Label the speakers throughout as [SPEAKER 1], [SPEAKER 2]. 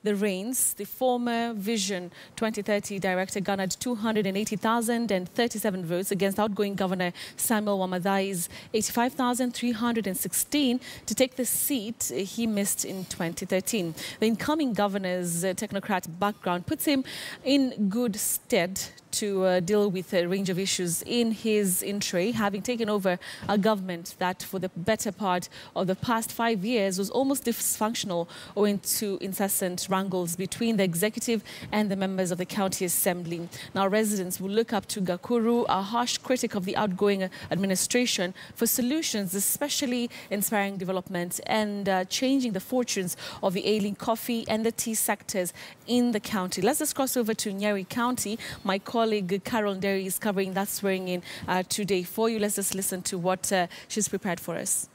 [SPEAKER 1] the reins, the former Vision 2030 director garnered 280,037 votes against outgoing Governor Samuel Wamadhai's 85,316 to take the seat he missed in 2013. The incoming governor's technocrat background puts him in good stead to deal with a range of issues in his entry, having taken over a government that for the better part of the past 5 years was almost dysfunctional owing to incessant wrangles between the executive and the members of the county assembly. Now residents will look up to Gakuru, a harsh critic of the outgoing administration, for solutions, especially inspiring development and changing the fortunes of the ailing coffee and the tea sectors in the county. Let's just cross over to Nyeri County. My colleague Carol Nyeri is covering that swearing in today for you. Let's just listen to what she's prepared for us.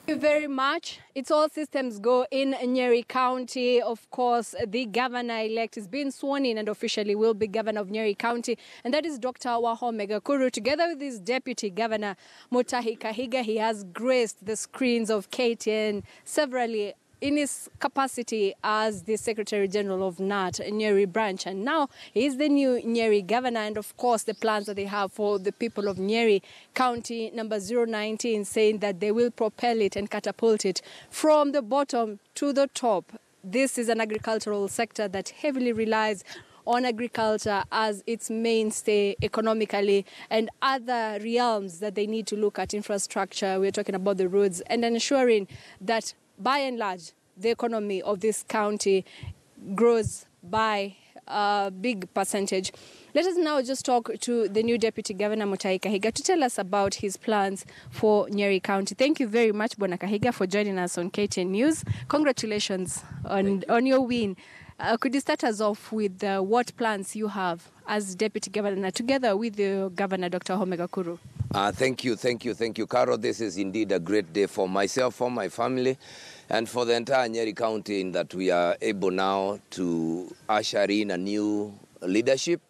[SPEAKER 2] Thank you very much. It's all systems go in Nyeri County. Of course, the governor-elect is being sworn in and officially will be governor of Nyeri County. And that is Dr. Wahome Gakuru. Together with his deputy governor, Mutahi Kaiga, he has graced the screens of KTN severally in his capacity as the Secretary General of NAT, Nyeri branch. And now he is the new Nyeri governor. And of course, the plans that they have for the people of Nyeri County number 019, saying that they will propel it and catapult it from the bottom to the top. This is an agricultural sector that heavily relies on agriculture as its mainstay economically, and other realms that they need to look at infrastructure. We're talking about the roads and ensuring that by and large, the economy of this county grows by a big percentage. Let us now just talk to the new Deputy Governor, Mutahi Kaiga, to tell us about his plans for Nyeri County. Thank you very much, Bona Kaiga, for joining us on KTN News. Congratulations on your win. Could you start us off with what plans you have as Deputy Governor, together with the Governor, Dr. Wahome Gakuru?
[SPEAKER 3] Thank you, Carol. This is indeed a great day for myself, for my family, and for the entire Nyeri County, in that we are able now to usher in a new leadership.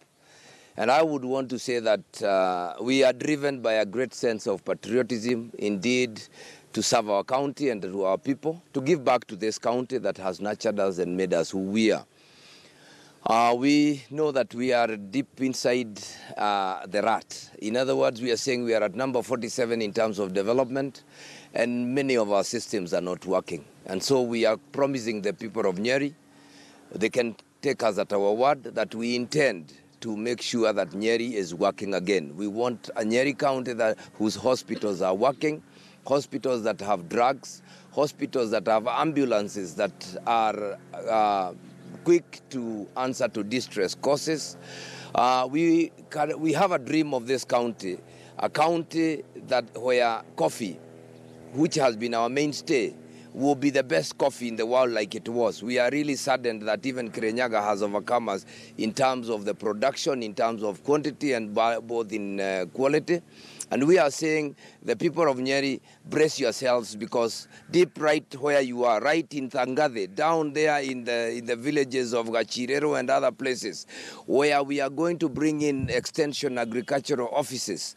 [SPEAKER 3] And I would want to say that we are driven by a great sense of patriotism, indeed, to serve our county and to our people, to give back to this county that has nurtured us and made us who we are. We know that we are deep inside the rut. In other words, we are saying we are at number 47 in terms of development, and many of our systems are not working. And so we are promising the people of Nyeri, they can take us at our word, that we intend to make sure that Nyeri is working again. We want a Nyeri County whose hospitals are working, hospitals that have drugs, hospitals that have ambulances that are quick to answer to distress causes. We have a dream of this county, a county where coffee, which has been our mainstay, will be the best coffee in the world like it was. We are really saddened that even Kirinyaga has overcome us in terms of the production, in terms of quantity, and both in quality. And we are saying, the people of Nyeri, brace yourselves, because deep right where you are, right in Thangade, down there in the villages of Gachirero and other places, where we are going to bring in extension agricultural officers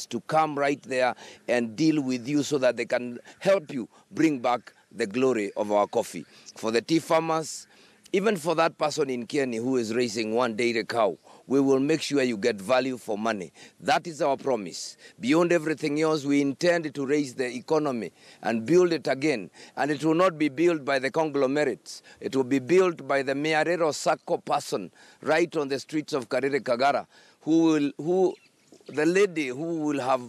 [SPEAKER 3] to come right there and deal with you so that they can help you bring back the glory of our coffee. For the tea farmers, even for that person in Kieni who is raising one dairy cow, we will make sure you get value for money. That is our promise. Beyond everything else, we intend to raise the economy and build it again. And it will not be built by the conglomerates. It will be built by the Mearero Sacco person right on the streets of Karere Kagara, the lady who will have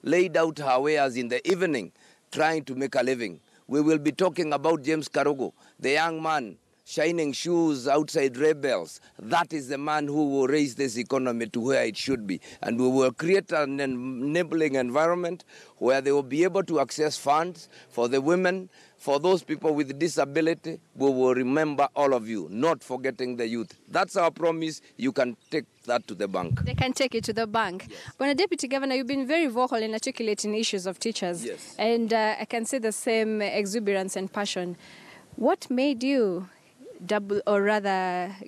[SPEAKER 3] laid out her wares in the evening trying to make a living. We will be talking about James Karogo, the young man shining shoes outside rebels. That is the man who will raise this economy to where it should be. And we will create an enabling environment where they will be able to access funds for the women, for those people with disability. We will remember all of you, not forgetting the youth. That's our promise. You can take that to the bank.
[SPEAKER 2] They can take it to the bank. Yes. When Deputy Governor, you've been very vocal in articulating issues of teachers.
[SPEAKER 3] Yes.
[SPEAKER 2] And I can see the same exuberance and passion. What made you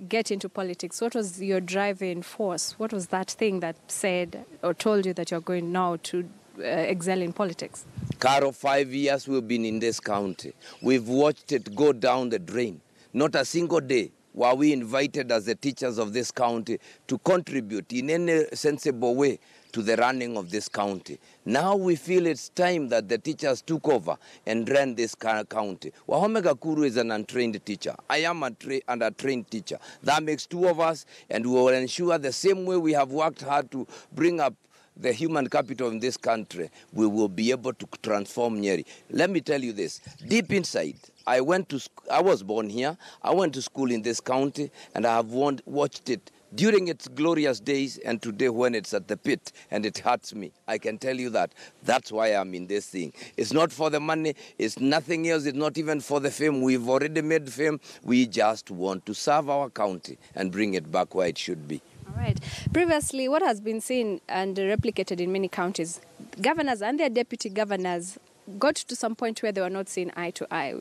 [SPEAKER 2] get into politics? What was your driving force? What was that thing that said or told you that you're going now to excel in politics?
[SPEAKER 3] Carol, 5 years we've been in this county. We've watched it go down the drain. Not a single day were we invited as the teachers of this county to contribute in any sensible way to the running of this county. Now we feel it's time that the teachers took over and ran this county. Wahome Gakuru is an untrained teacher. I am an untrained teacher. That makes two of us, and we will ensure the same way we have worked hard to bring up the human capital in this country, we will be able to transform Nyeri. Let me tell you this, deep inside, I was born here, I went to school in this county, and I have watched it during its glorious days and today when it's at the pit and it hurts me. I can tell you that. That's why I'm in this thing. It's not for the money, it's nothing else, it's not even for the fame. We've already made fame. We just want to serve our county and bring it back where it should be.
[SPEAKER 2] All right. Previously, what has been seen and replicated in many counties, governors and their deputy governors got to some point where they were not seeing eye to eye.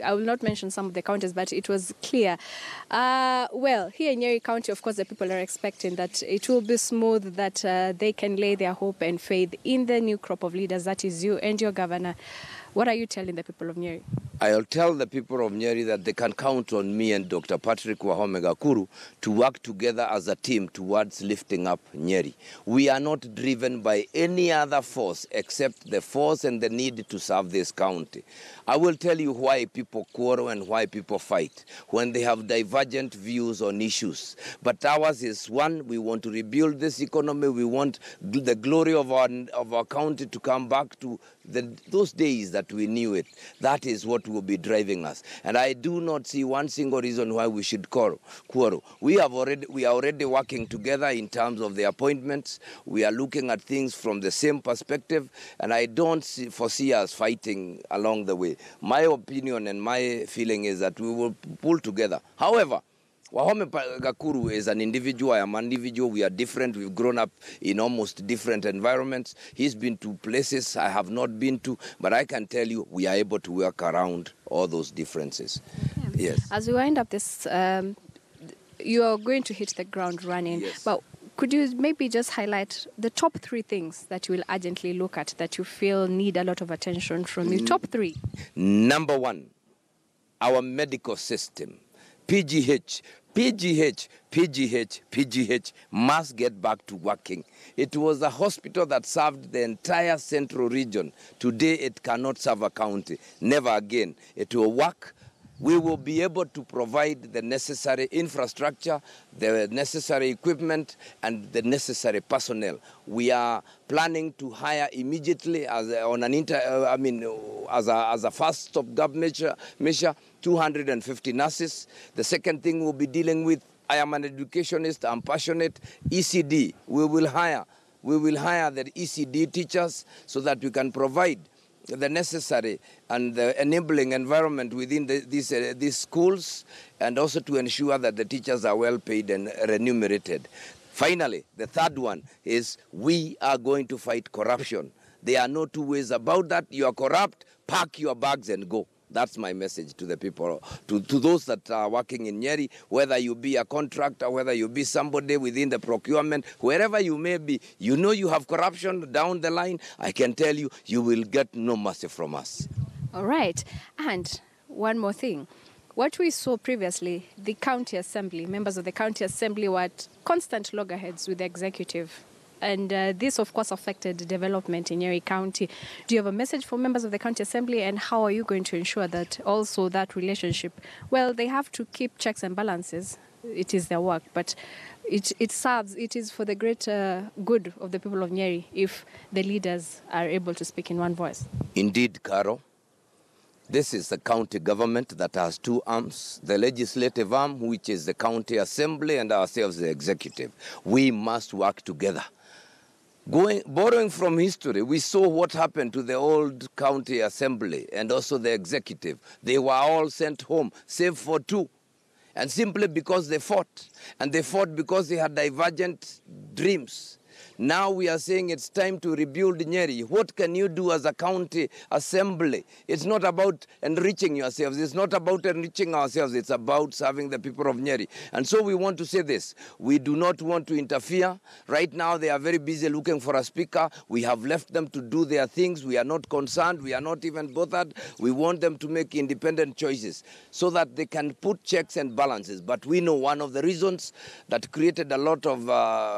[SPEAKER 2] I will not mention some of the counties, but it was clear. Well, here in Nyeri County, of course, the people are expecting that it will be smooth, that they can lay their hope and faith in the new crop of leaders, that is you and your governor. What are you telling the people of Nyeri?
[SPEAKER 3] I'll tell the people of Nyeri that they can count on me and Dr. Patrick Wahome Gakuru to work together as a team towards lifting up Nyeri. We are not driven by any other force except the force and the need to serve this county. I will tell you why people quarrel and why people fight when they have divergent views on issues. But ours is one, we want to rebuild this economy. We want the glory of our county to come back to those days that we knew it. That is what will be driving us. And I do not see one single reason why we should quarrel. We are already working together in terms of the appointments. We are looking at things from the same perspective, and I don't foresee us fighting along the way. My opinion and my feeling is that we will pull together. However, Wahome Gakuru is an individual. I am an individual. We are different. We've grown up in almost different environments. He's been to places I have not been to, but I can tell you we are able to work around all those differences. Okay. Yes.
[SPEAKER 2] As we wind up this, you are going to hit the ground running.
[SPEAKER 3] Yes.
[SPEAKER 2] But could you maybe just highlight the top 3 things that you will urgently look at that you feel need a lot of attention from you? Top 3.
[SPEAKER 3] Number 1, our medical system. PGH must get back to working. It was a hospital that served the entire central region. Today it cannot serve a county. Never again. It will work. We will be able to provide the necessary infrastructure, the necessary equipment, and the necessary personnel. We are planning to hire immediately as a first stop-gap measure 250 nurses. The second thing we'll be dealing with, I am an educationist, I'm passionate, ECD. We will hire the ECD teachers so that we can provide the necessary and the enabling environment within these schools, and also to ensure that the teachers are well paid and remunerated. Finally, the third one is we are going to fight corruption. There are no two ways about that. You are corrupt, pack your bags and go. That's my message to the people, to those that are working in Nyeri, whether you be a contractor, whether you be somebody within the procurement, wherever you may be, you know you have corruption down the line, I can tell you, you will get no mercy from us.
[SPEAKER 2] All right. And one more thing. What we saw previously, the county assembly, members of the county assembly were at constant loggerheads with the executive. And this, of course, affected development in Nyeri County. Do you have a message for members of the County Assembly, and how are you going to ensure that also that relationship, well, they have to keep checks and balances. It is their work, but it is for the greater good of the people of Nyeri if the leaders are able to speak in one voice.
[SPEAKER 3] Indeed, Carol. This is the county government that has 2 arms, the legislative arm, which is the County Assembly, and ourselves, the executive. We must work together. Borrowing from history, we saw what happened to the old county assembly and also the executive. They were all sent home, save for 2. And simply because they fought. And they fought because they had divergent dreams. Now we are saying it's time to rebuild Nyeri. What can you do as a county assembly? It's not about enriching yourselves. It's not about enriching ourselves. It's about serving the people of Nyeri. And so we want to say this. We do not want to interfere. Right now they are very busy looking for a speaker. We have left them to do their things. We are not concerned. We are not even bothered. We want them to make independent choices so that they can put checks and balances. But we know one of the reasons that created a lot of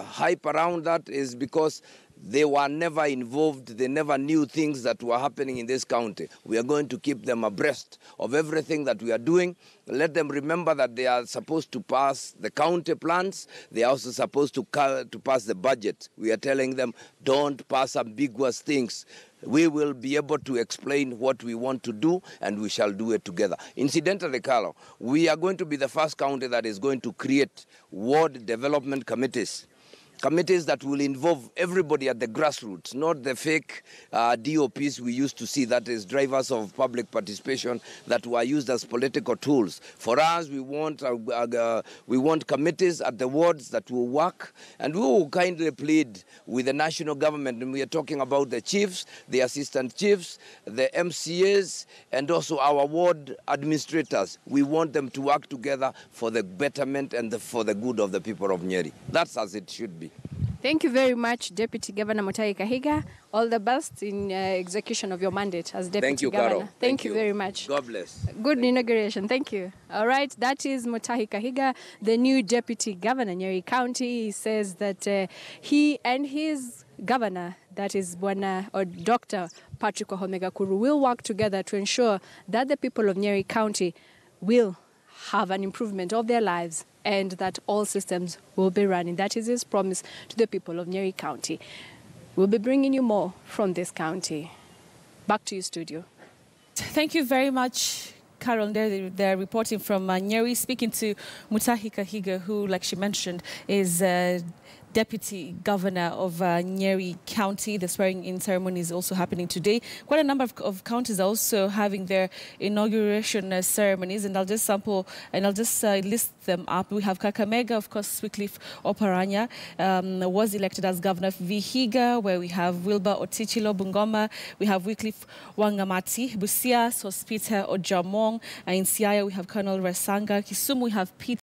[SPEAKER 3] hype around that is because they were never involved. They never knew things that were happening in this county. We are going to keep them abreast of everything that we are doing. Let them remember that they are supposed to pass the county plans. They are also supposed to pass the budget. We are telling them, don't pass ambiguous things. We will be able to explain what we want to do, and we shall do it together. Incidentally, Carlo, we are going to be the first county that is going to create ward development committees. Committees that will involve everybody at the grassroots, not the fake DOPs we used to see, that is drivers of public participation that were used as political tools. For us, we want committees at the wards that will work, and we will kindly plead with the national government, and we are talking about the chiefs, the assistant chiefs, the MCAs, and also our ward administrators. We want them to work together for the betterment and for the good of the people of Nyeri. That's as it should be.
[SPEAKER 2] Thank you very much, Deputy Governor Mutahi Kaiga. All the best in execution of your mandate as Deputy Governor.
[SPEAKER 3] Carol.
[SPEAKER 2] Thank you very much.
[SPEAKER 3] God bless.
[SPEAKER 2] Good inauguration. Thank you. All right, that is Mutahi Kaiga, the new Deputy Governor Nyeri County. He says that he and his governor, that is Dr. Patrick Wahome Gakuru, will work together to ensure that the people of Nyeri County will have an improvement of their lives and that all systems will be running. That is his promise to the people of Nyeri County. We'll be bringing you more from this county. Back to you, studio.
[SPEAKER 1] Thank you very much, Carol. They're reporting from Nyeri, speaking to Mutahi Kaiga, who, like she mentioned, is Deputy Governor of Nyeri County. The swearing-in ceremony is also happening today. Quite a number of counties are also having their inauguration ceremonies, and I'll just list them up. We have Kakamega, of course, Wycliffe Oparanya was elected as governor of Vihiga, where we have Wilbur Otichilo Bungoma. We have Wycliffe Wangamati. Busia, Sospita Ojamong. In Siaya, we have Colonel Resanga. Kisumu, we have Pete